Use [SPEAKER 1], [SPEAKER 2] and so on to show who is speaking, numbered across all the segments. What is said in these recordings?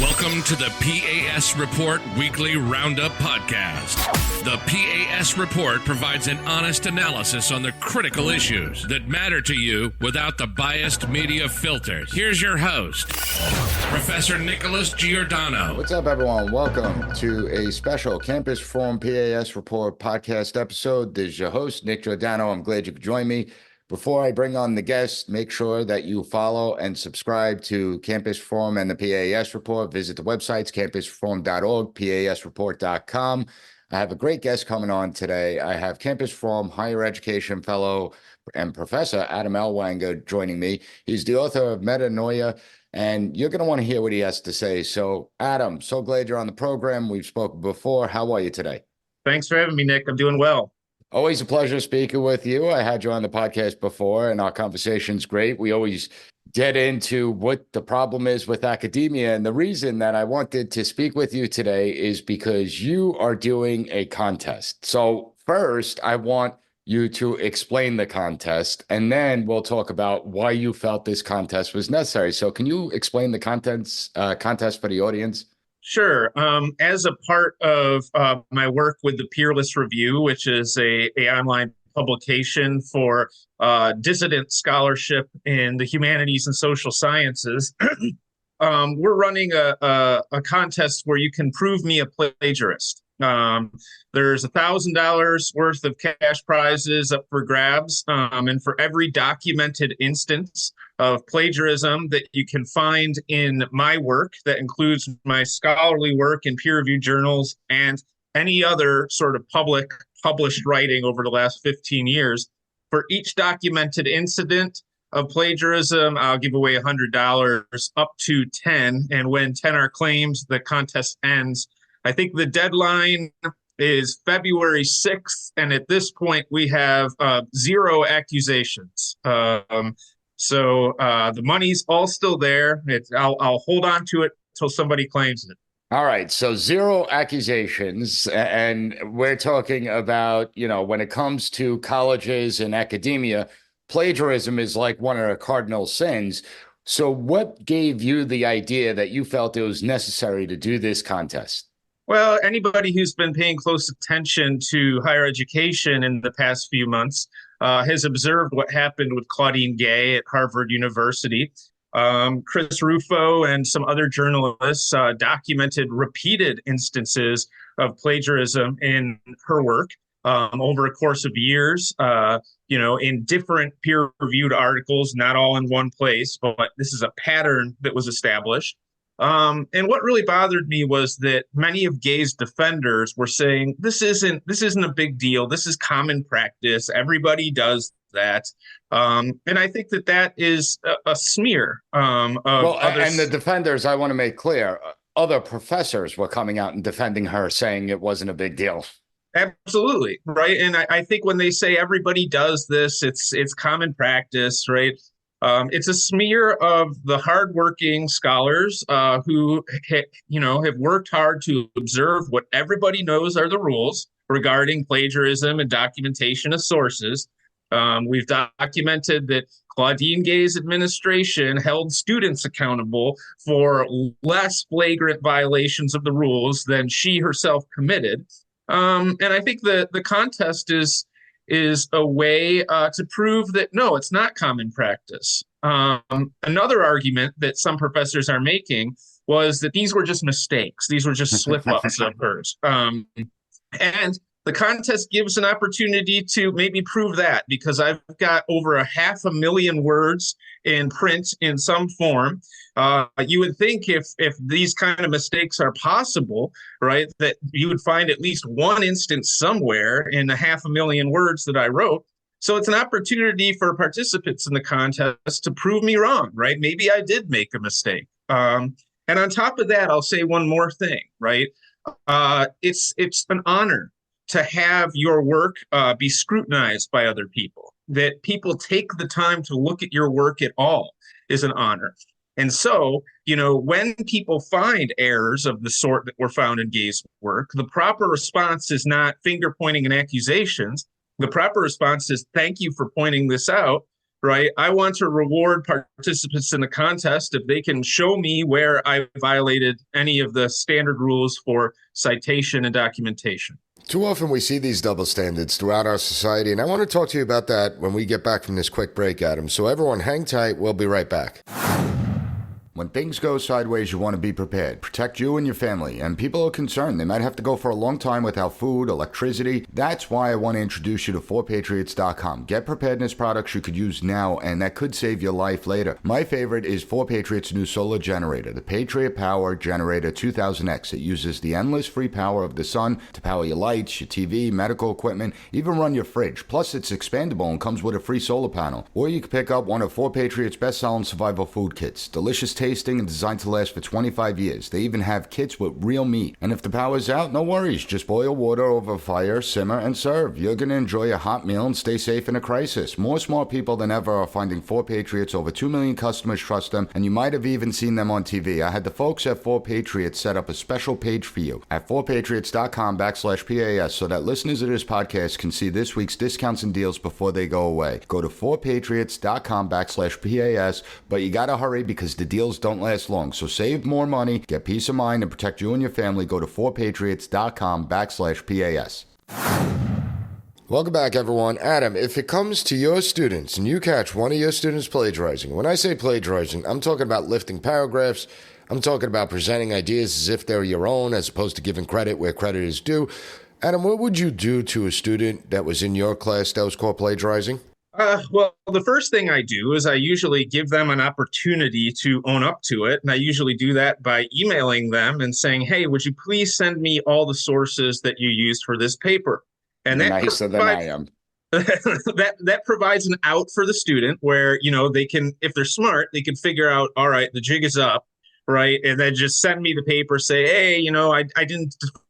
[SPEAKER 1] Welcome to the P.A.S. Report Weekly Roundup Podcast. The P.A.S. Report provides an honest analysis on the critical issues that matter to you without the biased media filters. Here's your host, Professor Nick Giordano.
[SPEAKER 2] What's up, everyone? Welcome to a special Campus Forum P.A.S. Report podcast episode. This is your host, Nick Giordano. I'm glad you could join me. Before I bring on the guest, make sure that you follow and subscribe to Campus Forum and the PAS Report. Visit the websites, campusforum.org, pasreport.com. I have a great guest coming on today. I have Campus Forum Higher Education Fellow and Professor Adam Ellwanger joining me. He's the author of Metanoia, and you're going to want to hear what he has to say. So, Adam, so glad you're on the program. We've spoken before. How are you today?
[SPEAKER 3] Thanks for having me, Nick. I'm doing well.
[SPEAKER 2] Always a pleasure speaking with you. I had you on the podcast before, and our conversation's great. We always get into what the problem is with academia. And the reason that I wanted to speak with you today is because you are doing a contest. So first, I want you to explain the contest, and then we'll talk about why you felt this contest was necessary. So can you explain the contest for the audience?
[SPEAKER 3] Sure. As a part of my work with the Peerless Review, which is a online publication for dissident scholarship in the humanities and social sciences, we're running a contest where you can prove me a plagiarist. There's $1,000 worth of cash prizes up for grabs, and for every documented instance of plagiarism that you can find in my work, that includes my scholarly work in peer-reviewed journals and any other sort of public published writing over the last 15 years. For each documented incident of plagiarism, I'll give away $100 up to 10. And when 10 are claimed, the contest ends. I think the deadline is February 6th. And at this point, we have 0 accusations. So the money's all still there. I'll hold on to it until somebody claims it.
[SPEAKER 2] All right. So 0 accusations. And we're talking about, when it comes to colleges and academia, plagiarism is like one of the cardinal sins. So what gave you the idea that you felt it was necessary to do this contest?
[SPEAKER 3] Well, anybody who's been paying close attention to higher education in the past few months has observed what happened with Claudine Gay at Harvard University. Chris Rufo and some other journalists documented repeated instances of plagiarism in her work over a course of years, in different peer-reviewed articles, not all in one place, but this is a pattern that was established. And what really bothered me was that many of Gay's defenders were saying, this isn't a big deal. This is common practice. Everybody does that. And I think that is a smear. And
[SPEAKER 2] the defenders, I want to make clear, other professors were coming out and defending her, saying it wasn't a big deal.
[SPEAKER 3] Absolutely. Right. And I think when they say everybody does this, it's common practice, right? It's a smear of the hardworking scholars who, have worked hard to observe what everybody knows are the rules regarding plagiarism and documentation of sources. We've documented that Claudine Gay's administration held students accountable for less flagrant violations of the rules than she herself committed. And I think the contest is a way to prove that, no, it's not common practice. Another argument that some professors are making was that these were just mistakes. These were just slip-ups of hers. And the contest gives an opportunity to maybe prove that, because I've got over 500,000 words in print in some form. You would think if these kind of mistakes are possible, right, that you would find at least one instance somewhere in the 500,000 words that I wrote. So it's an opportunity for participants in the contest to prove me wrong, right? Maybe I did make a mistake. And on top of that, I'll say one more thing, right? It's an honor to have your work be scrutinized by other people. That people take the time to look at your work at all is an honor. And so, when people find errors of the sort that were found in Gay's work, the proper response is not finger pointing and accusations. The proper response is, thank you for pointing this out, right? I want to reward participants in the contest if they can show me where I violated any of the standard rules for citation and documentation.
[SPEAKER 4] Too often we see these double standards throughout our society, and I want to talk to you about that when we get back from this quick break, Adam. So everyone hang tight. We'll be right back.
[SPEAKER 2] When things go sideways, you want to be prepared. Protect you and your family. And people are concerned. They might have to go for a long time without food, electricity. That's why I want to introduce you to 4patriots.com. Get preparedness products you could use now, and that could save your life later. My favorite is 4Patriots' new solar generator, the Patriot Power Generator 2000X. It uses the endless free power of the sun to power your lights, your TV, medical equipment, even run your fridge. Plus, it's expandable and comes with a free solar panel. Or you can pick up one of 4Patriots' best-selling survival food kits. Delicious tasting and designed to last for 25 years. They even have kits with real meat. And if the power's out, no worries. Just boil water over fire, simmer, and serve. You're going to enjoy a hot meal and stay safe in a crisis. More smart people than ever are finding 4Patriots. Over 2 million customers trust them, and you might have even seen them on TV. I had the folks at 4Patriots set up a special page for you at 4patriots.com/PAS so that listeners of this podcast can see this week's discounts and deals before they go away. Go to 4patriots.com/PAS, but you gotta hurry because the deals don't last long. So save more money, get peace of mind, and protect you and your family. Go to 4patriots.com/PAS.
[SPEAKER 4] Welcome back, everyone. Adam, if it comes to your students and you catch one of your students plagiarizing, when I say plagiarizing, I'm talking about lifting paragraphs. I'm talking about presenting ideas as if they're your own as opposed to giving credit where credit is due. Adam, what would you do to a student that was in your class that was caught plagiarizing?
[SPEAKER 3] Well, the first thing I do is I usually give them an opportunity to own up to it. And I usually do that by emailing them and saying, hey, would you please send me all the sources that you used for this paper? And that
[SPEAKER 2] nicer than I am.
[SPEAKER 3] that provides an out for the student where, they can, if they're smart, they can figure out, all right, the jig is up, right? And then just send me the paper, say, hey,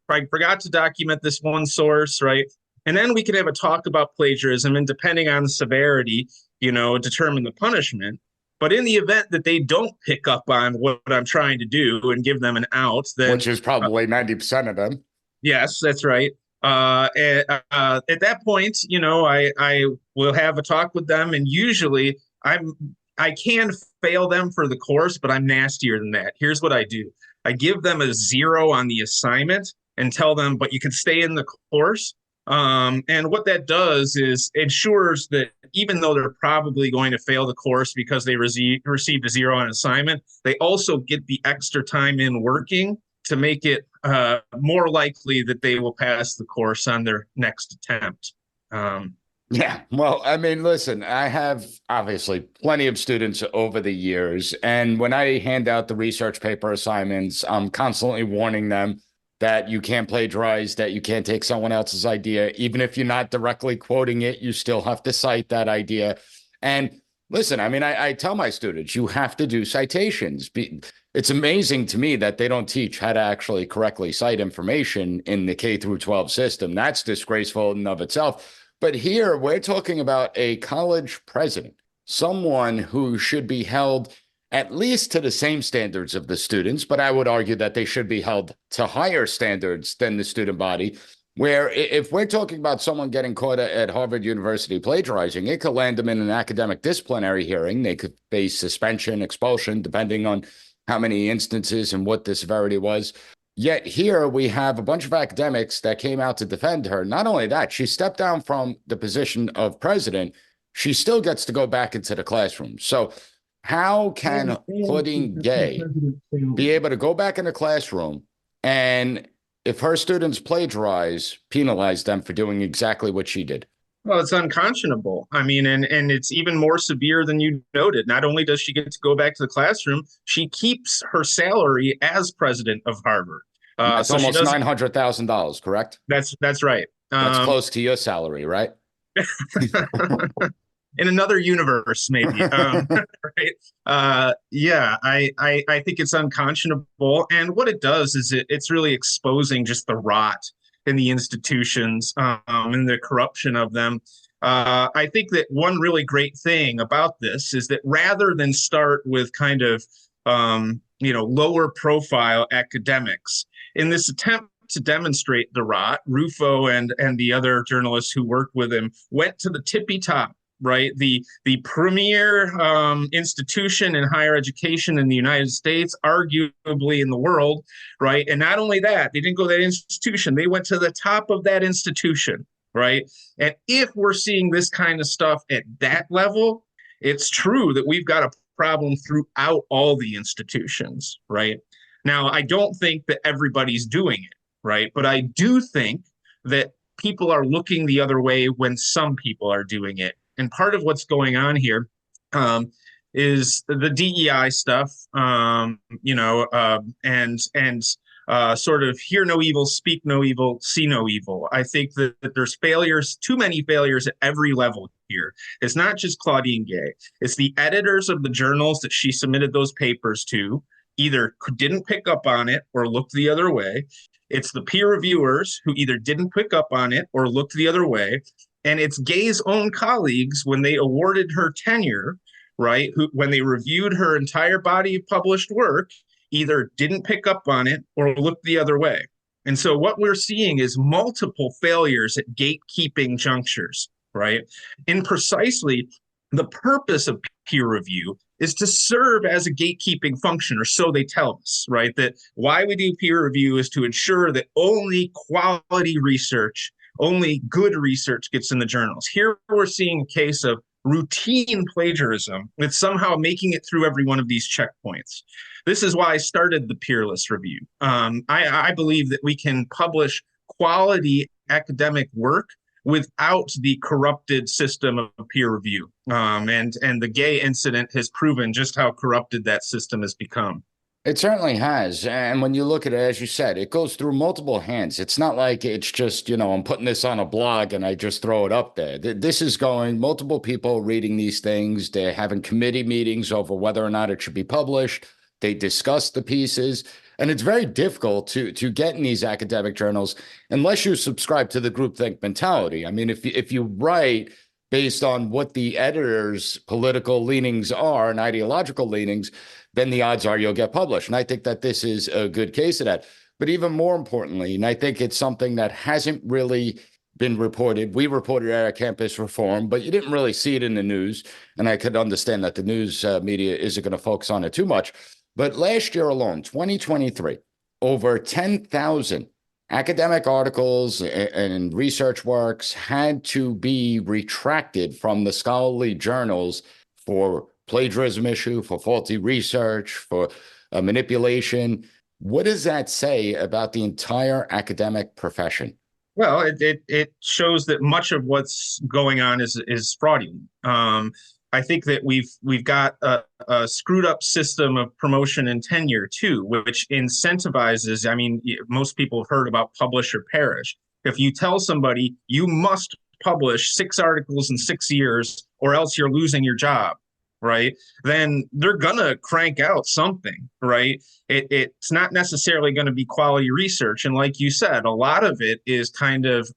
[SPEAKER 3] I forgot to document this one source, right? And then we can have a talk about plagiarism, and depending on the severity, determine the punishment. But in the event that they don't pick up on what I'm trying to do and give them an out, then
[SPEAKER 2] which is probably 90% of them.
[SPEAKER 3] Yes, that's right. At that point, I will have a talk with them, and usually I can fail them for the course, but I'm nastier than that. Here's what I do. I give them a 0 on the assignment and tell them, but you can stay in the course. And what that does is ensures that even though they're probably going to fail the course because they received a 0 on assignment, they also get the extra time in working to make it more likely that they will pass the course on their next attempt.
[SPEAKER 2] Yeah, well, I mean, listen, I have obviously plenty of students over the years, and when I hand out the research paper assignments, I'm constantly warning them that you can't plagiarize, that you can't take someone else's idea. Even if you're not directly quoting it, you still have to cite that idea. And listen, I mean, I tell my students, you have to do citations. It's amazing to me that they don't teach how to actually correctly cite information in the K through 12 system. That's disgraceful in and of itself. But here we're talking about a college president, someone who should be held at least to the same standards of the students, but I would argue that they should be held to higher standards than the student body, where if we're talking about someone getting caught at Harvard University plagiarizing, it could land them in an academic disciplinary hearing. They could face suspension, expulsion, depending on how many instances and what the severity was. Yet here we have a bunch of academics that came out to defend her. Not only that, she stepped down from the position of president. She still gets to go back into the classroom. So how can Claudine Gay be able to go back in the classroom and, if her students plagiarize, penalize them for doing exactly what she did?
[SPEAKER 3] Well, it's unconscionable. I mean, and it's even more severe than you noted. Not only does she get to go back to the classroom, she keeps her salary as president of Harvard.
[SPEAKER 2] That's almost $900,000, correct?
[SPEAKER 3] That's right.
[SPEAKER 2] That's close to your salary, right?
[SPEAKER 3] In another universe, maybe. Right? Yeah, I think it's unconscionable. And what it does is it's really exposing just the rot in the institutions and the corruption of them. I think that one really great thing about this is that rather than start with kind of, lower profile academics, in this attempt to demonstrate the rot, Rufo and the other journalists who worked with him went to the tippy top right? The premier institution in higher education in the United States, arguably in the world, right? And not only that, they didn't go to that institution, they went to the top of that institution, right? And if we're seeing this kind of stuff at that level, it's true that we've got a problem throughout all the institutions, right? Now, I don't think that everybody's doing it, right? But I do think that people are looking the other way when some people are doing it. And part of what's going on here is the DEI stuff, and sort of hear no evil, speak no evil, see no evil. I think that there's failures, too many failures at every level here. It's not just Claudine Gay. It's the editors of the journals that she submitted those papers to either didn't pick up on it or looked the other way. It's the peer reviewers who either didn't pick up on it or looked the other way. And it's Gay's own colleagues when they awarded her tenure, right, when they reviewed her entire body of published work, either didn't pick up on it or looked the other way. And so what we're seeing is multiple failures at gatekeeping junctures, right? And precisely the purpose of peer review is to serve as a gatekeeping function, or so they tell us, right? That why we do peer review is to ensure that only quality research, only good research gets in the journals. Here we're seeing a case of routine plagiarism that's somehow making it through every one of these checkpoints. This is why I started the peerless review. I believe that we can publish quality academic work without the corrupted system of peer review. And the Gay incident has proven just how corrupted that system has become.
[SPEAKER 2] It certainly has. And when you look at it, as you said, it goes through multiple hands. It's not like it's just, I'm putting this on a blog and I just throw it up there. This is going, multiple people reading these things. They're having committee meetings over whether or not it should be published. They discuss the pieces. And it's very difficult to get in these academic journals unless you subscribe to the groupthink mentality. I mean, if you write based on what the editor's political leanings are and ideological leanings, then the odds are you'll get published. And I think that this is a good case of that. But even more importantly, and I think it's something that hasn't really been reported. We reported at our campus reform, but you didn't really see it in the news. And I could understand that the news media isn't going to focus on it too much. But last year alone, 2023, over 10,000 academic articles and research works had to be retracted from the scholarly journals for plagiarism issue, for faulty research, for manipulation. What does that say about the entire academic profession?
[SPEAKER 3] Well, it shows that much of what's going on is fraudulent. I think that we've got a screwed up system of promotion and tenure too, which incentivizes. I mean, most people have heard about publish or perish. If you tell somebody you must publish 6 articles in 6 years or else you're losing your job, right, then they're going to crank out something, right? It's not necessarily going to be quality research. And like you said, a lot of it is kind of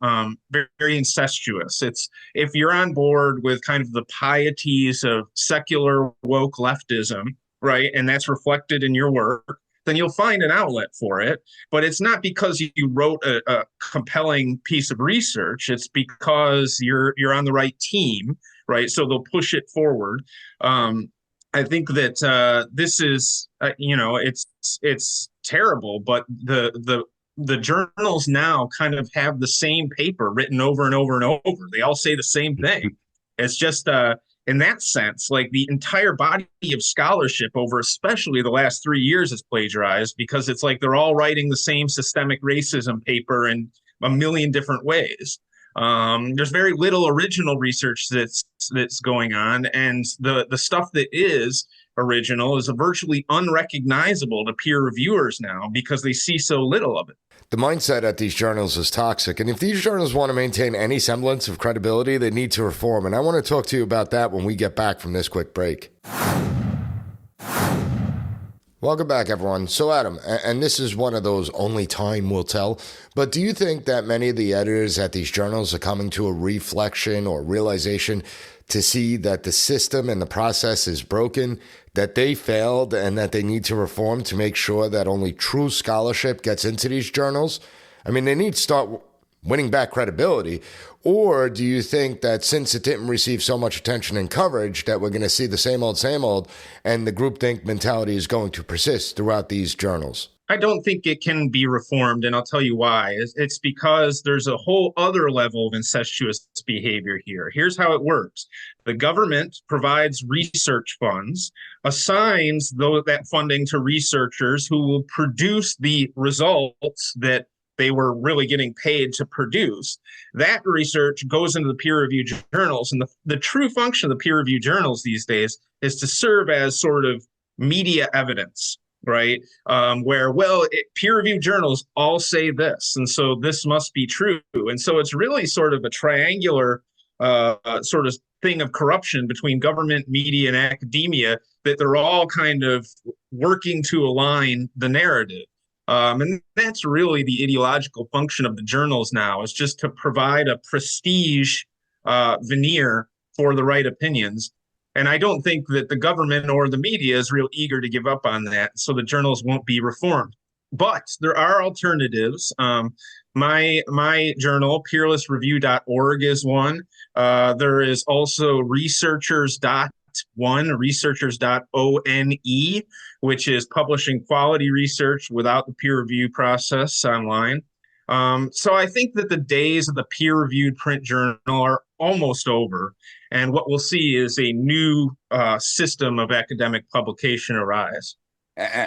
[SPEAKER 3] very incestuous. It's if you're on board with kind of the pieties of secular woke leftism, right, and that's reflected in your work, then you'll find an outlet for it. But it's not because you wrote a compelling piece of research. It's because you're on the right team, right? So they'll push it forward. I think that this is, it's terrible, but the journals now kind of have the same paper written over and over and over. They all say the same thing. It's just in that sense, like the entire body of scholarship over especially the last 3 years is plagiarized because it's like they're all writing the same systemic racism paper in a million different ways. There's very little original research that's going on, and the stuff that is original is virtually unrecognizable to peer reviewers now because they see so little of it.
[SPEAKER 4] The mindset at these journals is toxic, and if these journals want to maintain any semblance of credibility, they need to reform, and I want to talk to you about that when we get back from this quick break. Welcome back, everyone. So, Adam, and this is one of those only time will tell, but do you think that many of the editors at these journals are coming to a reflection or realization to see that the system and the process is broken, that they failed, and that they need to reform to make sure that only true scholarship gets into these journals? I mean, they need to start winning back credibility? Or do you think that since it didn't receive so much attention and coverage that we're going to see the same old, and the groupthink mentality is going to persist throughout these journals?
[SPEAKER 3] I don't think it can be reformed, and I'll tell you why. It's because there's a whole other level of incestuous behavior here. Here's how it works. The government provides research funds, assigns that funding to researchers who will produce the results that they were really getting paid to produce. That research goes into the peer-reviewed journals, and the true function of the peer-reviewed journals these days is to serve as sort of media evidence, right? Peer-reviewed journals all say this, and so this must be true. And so it's really sort of a triangular sort of thing of corruption between government, media, and academia, that they're all kind of working to align the narrative. And that's really the ideological function of the journals now, is just to provide a prestige veneer for the right opinions. And I don't think that the government or the media is real eager to give up on that, so the journals won't be reformed. But there are alternatives. My journal, peerlessreview.org, is one. There is also researchers.one, which is publishing quality research without the peer review process online. So I think that the days of the peer-reviewed print journal are almost over, and what we'll see is a new system of academic publication arise.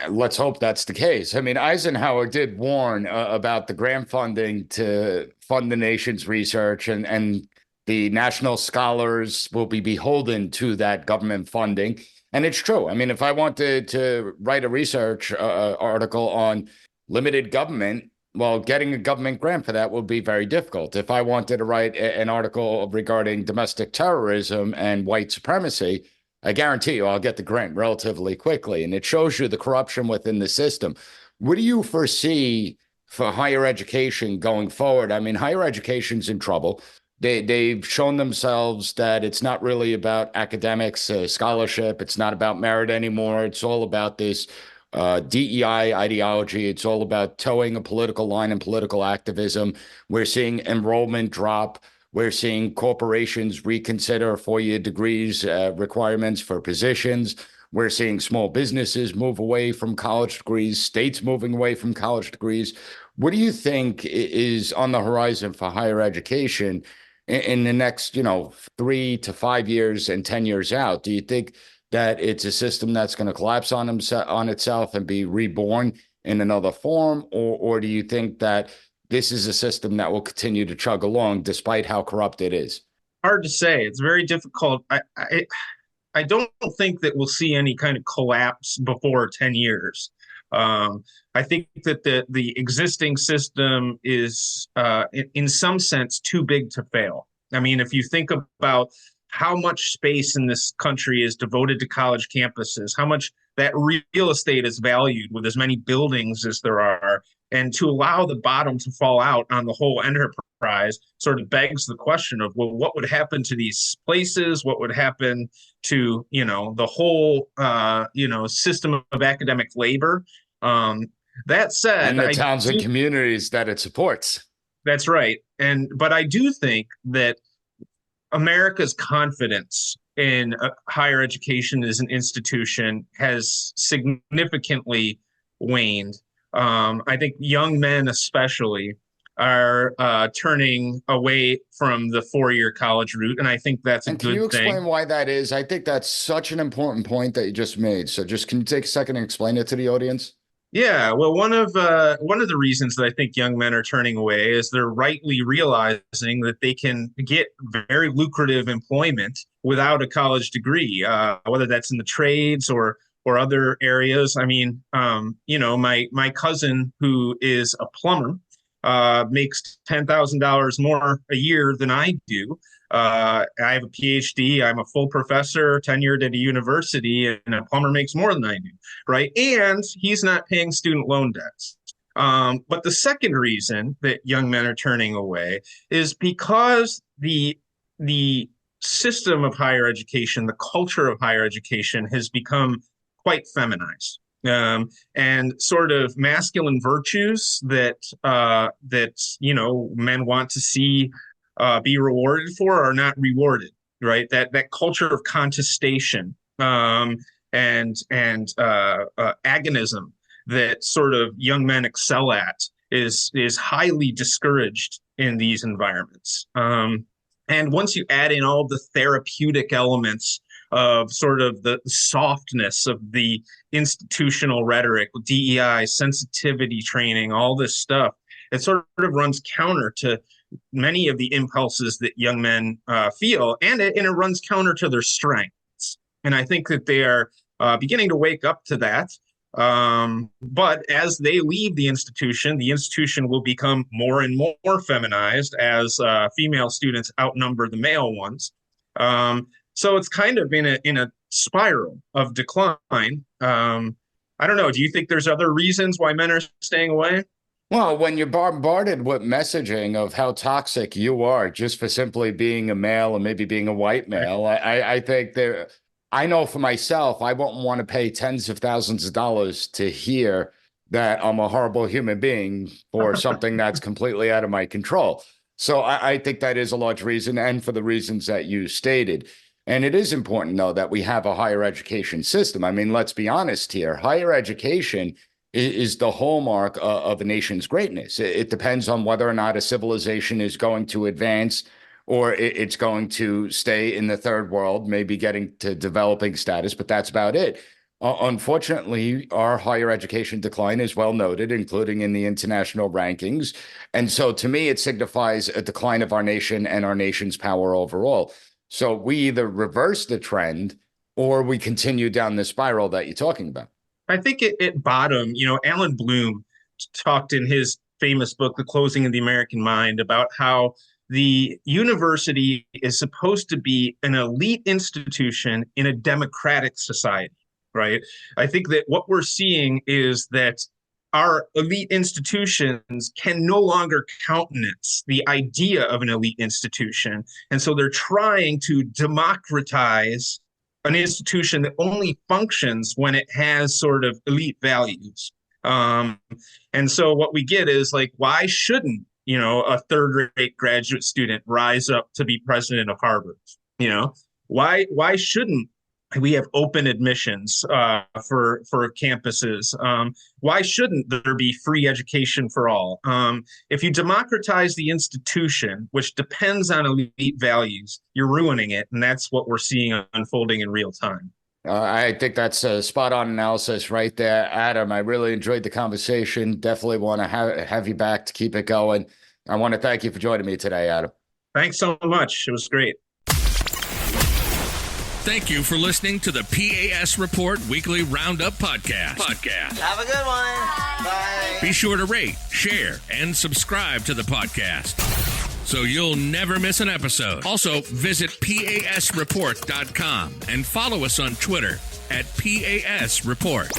[SPEAKER 2] Let's hope that's the case. I mean, Eisenhower did warn about the grant funding to fund the nation's research, and the national scholars will be beholden to that government funding. And it's true. I mean, if I wanted to write a research article on limited government, well, getting a government grant for that would be very difficult. If I wanted to write an article regarding domestic terrorism and white supremacy, I guarantee you I'll get the grant relatively quickly. And it shows you the corruption within the system. What do you foresee for higher education going forward? I mean, higher education's in trouble. They've shown themselves that it's not really about academics, scholarship. It's not about merit anymore. It's all about this DEI ideology. It's all about towing a political line and political activism. We're seeing enrollment drop. We're seeing corporations reconsider four-year degrees requirements for positions. We're seeing small businesses move away from college degrees, states moving away from college degrees. What do you think is on the horizon for higher education in the next, 3 to 5 years and 10 years out? Do you think that it's a system that's going to collapse on itself and be reborn in another form? Or do you think that this is a system that will continue to chug along despite how corrupt it is?
[SPEAKER 3] Hard to say. It's very difficult. I don't think that we'll see any kind of collapse before 10 years. I think that the existing system is, in some sense, too big to fail. I mean, if you think about how much space in this country is devoted to college campuses, how much that real estate is valued with as many buildings as there are, and to allow the bottom to fall out on the whole enterprise sort of begs the question of, well, what would happen to these places? What would happen to, the whole, system of academic labor? That said,
[SPEAKER 2] and the towns and communities that it supports.
[SPEAKER 3] That's right. But I do think that America's confidence in higher education as an institution has significantly waned. I think young men especially are turning away from the four-year college route, and I think that's a good thing.
[SPEAKER 2] Can you explain why that is? I think that's such an important point that you just made. So can you take a second and explain it to the audience?
[SPEAKER 3] Yeah, well, one of the reasons that I think young men are turning away is they're rightly realizing that they can get very lucrative employment without a college degree, whether that's in the trades or other areas. I mean, my cousin, who is a plumber, makes $10,000 more a year than I do. I have a PhD. I'm a full professor, tenured at a university, and a plumber makes more than I do, right? And he's not paying student loan debts. But the second reason that young men are turning away is because the system of higher education, the culture of higher education, has become quite feminized. and sort of masculine virtues that men want to see be rewarded for are not rewarded, right? That culture of contestation and agonism that sort of young men excel at is highly discouraged in these environments. And once you add in all of the therapeutic elements of sort of the softness of the institutional rhetoric, DEI, sensitivity training, all this stuff, it sort of runs counter to many of the impulses that young men feel, and it runs counter to their strengths. And I think that they are beginning to wake up to that. But as they leave the institution will become more and more feminized as female students outnumber the male ones. So it's kind of in a spiral of decline. I don't know. Do you think there's other reasons why men are staying away?
[SPEAKER 2] Well, when you're bombarded with messaging of how toxic you are just for simply being a male or maybe being a white male, I think I know for myself, I won't want to pay tens of thousands of dollars to hear that I'm a horrible human being for something that's completely out of my control. So I think that is a large reason, and for the reasons that you stated. And it is important, though, that we have a higher education system. I mean, let's be honest here. Higher education is the hallmark of a nation's greatness. It depends on whether or not a civilization is going to advance or it's going to stay in the third world, maybe getting to developing status, but that's about it. Unfortunately, our higher education decline is well noted, including in the international rankings. And so to me, it signifies a decline of our nation and our nation's power overall. So we either reverse the trend or we continue down the spiral that you're talking about.
[SPEAKER 3] I think at bottom, Alan Bloom talked in his famous book, The Closing of the American Mind, about how the university is supposed to be an elite institution in a democratic society, right? I think that what we're seeing is that our elite institutions can no longer countenance the idea of an elite institution. And so they're trying to democratize an institution that only functions when it has sort of elite values. And so what we get is like, why shouldn't, a third-rate graduate student rise up to be president of Harvard? Why shouldn't we have open admissions for campuses? Why shouldn't there be free education for all? If you democratize the institution, which depends on elite values, you're ruining it. And that's what we're seeing unfolding in real time.
[SPEAKER 2] I think that's a spot-on analysis right there. Adam, I really enjoyed the conversation. Definitely want to have you back to keep it going. I want to thank you for joining me today, Adam.
[SPEAKER 3] Thanks so much. It was great.
[SPEAKER 1] Thank you for listening to the P.A.S. Report Weekly Roundup Podcast.
[SPEAKER 5] Have a good one. Bye.
[SPEAKER 1] Be sure to rate, share, and subscribe to the podcast so you'll never miss an episode. Also, visit PASreport.com and follow us on Twitter at PAS Report.